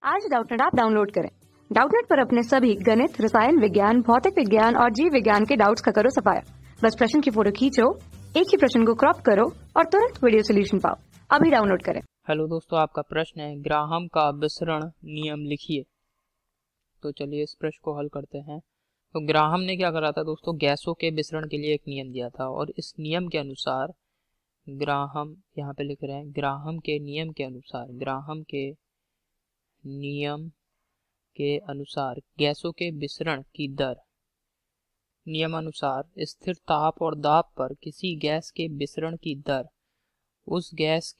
आज Doubtnut app download करें। Doubtnut पर अपने सभी गणित, रसायन विज्ञान, भौतिक विज्ञान और जीव विज्ञान के डाउट्स का करो सफाया। बस प्रश्न की फोटो खींचो, एक ही प्रश्न को क्रॉप करो और तुरंत वीडियो सोल्यूशन पाओ। अभी डाउनलोड करें। हेलो दोस्तों, आपका प्रश्न है ग्राहम का विसरण नियम लिखिए। तो चलिए इस प्रश्न को हल करते हैं। तो ग्राहम ने क्या करा था दोस्तों, गैसों के विसरण के लिए एक नियम दिया था और इस नियम के अनुसार ग्राहम, यहाँ पे लिख रहे हैं ग्राहम के नियम के अनुसार, ग्राहम के नियम के अनुसार गैसों के विसरण की दर, नियमानुसार स्थिर ताप और दाब पर किसी गैस के विसरण की दर उस गैस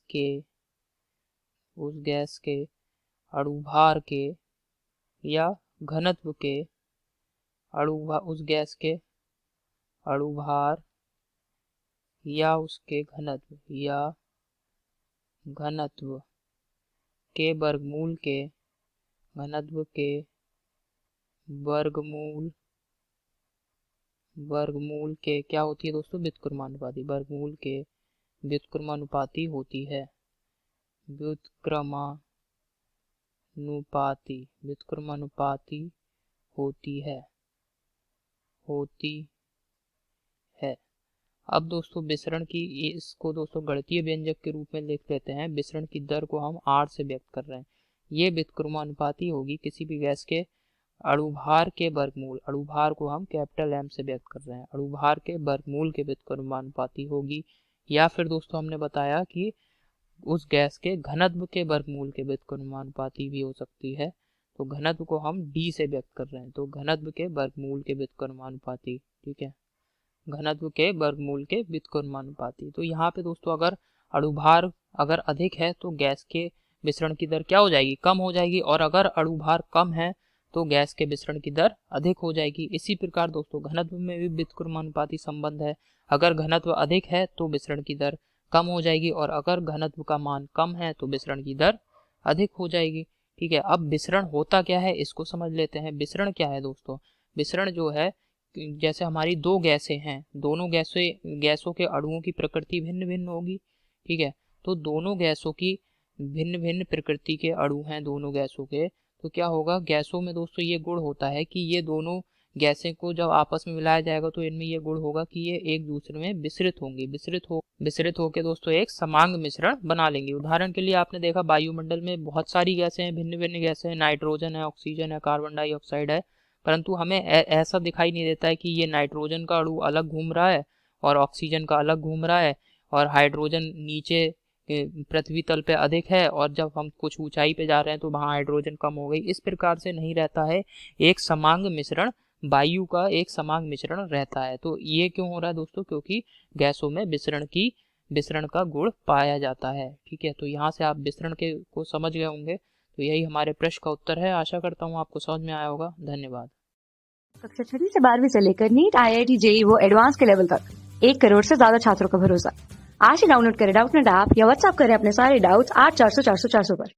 के अणुभार के या घनत्व के उस गैस के अणुभार या उसके घनत्व के वर्गमूल के क्या होती है दोस्तों, व्युत्क्रमानुपाती, वर्गमूल के व्युत्क्रमानुपाती होती है। व्युत्क्रमानुपाती होती है। अब दोस्तों विसरण की, इसको दोस्तों गणितीय व्यंजक के रूप में लिख लेते हैं। विसरण की दर को हम R से व्यक्त कर रहे हैं। ये व्युत्क्रमानुपाती होगी किसी भी गैस के अणुभार के वर्गमूल, अणुभार को हम कैपिटल M से व्यक्त कर रहे हैं, अणुभार के वर्गमूल के व्युत्क्रमानुपाती होगी। या फिर दोस्तों हमने बताया कि उस गैस के घनत्व के वर्गमूल के व्युत्क्रमानुपाती भी हो सकती है। तो घनत्व को हम D से व्यक्त कर रहे हैं, तो घनत्व के वर्गमूल के व्युत्क्रमानुपाती, ठीक है, घनत्व के वर्गमूल के व्युत्क्रमानुपाती। तो यहाँ पे दोस्तों अगर अणुभार अगर अधिक है तो गैस के विसरण की दर क्या हो जाएगी, कम हो जाएगी, और अगर अणुभार कम है तो गैस के विसरण की दर अधिक हो जाएगी। इसी प्रकार दोस्तों घनत्व में भी व्युत्क्रमानुपाती संबंध है। अगर घनत्व अधिक है तो विसरण की दर कम हो जाएगी, और अगर घनत्व का मान कम है तो विसरण की दर अधिक हो जाएगी। ठीक है, अब विसरण होता क्या है इसको समझ लेते हैं। विसरण क्या है दोस्तों, विसरण जो है, जैसे हमारी दो गैसें हैं, दोनों गैसों के अणुओं की प्रकृति भिन्न भिन्न होगी। ठीक है, तो दोनों गैसों की भिन्न भिन्न प्रकृति के अणु हैं दोनों गैसों के। तो क्या होगा, गैसों में दोस्तों ये गुण होता है कि ये दोनों गैसें को जब आपस में मिलाया जाएगा तो इनमें ये गुण होगा कि ये एक दूसरे में विसरित होंगी, विसरित होकर दोस्तों एक समांग मिश्रण बना लेंगे। उदाहरण के लिए आपने देखा वायुमंडल में बहुत सारी गैसें हैं, भिन्न भिन्न गैसें हैं, नाइट्रोजन है, ऑक्सीजन है, कार्बन डाइऑक्साइड है, परंतु हमें ऐसा दिखाई नहीं देता है कि ये नाइट्रोजन का अणु अलग घूम रहा है और ऑक्सीजन का अलग घूम रहा है, और हाइड्रोजन नीचे पृथ्वी तल पे अधिक है और जब हम कुछ ऊंचाई पे जा रहे हैं तो वहाँ हाइड्रोजन कम हो गई। इस प्रकार से नहीं रहता है, एक समांग मिश्रण, वायु का एक समांग मिश्रण रहता है। तो ये क्यों हो रहा है दोस्तों, क्योंकि गैसों में विसरण का गुण पाया जाता है। ठीक है, तो यहाँ से आप विसरण के को समझ गए होंगे। तो यही हमारे प्रश्न का उत्तर है। आशा करता हूँ आपको समझ में आया होगा। धन्यवाद। कक्षा 6 से 12वीं से लेकर नीट, IIT, JEE वो एडवांस के लेवल तक 1 करोड़ से ज्यादा छात्रों का भरोसा। आज ही डाउनलोड करें डाउटनेट ऐप या व्हाट्सएप करें अपने सारे डाउट्स 8400 400 400 पर।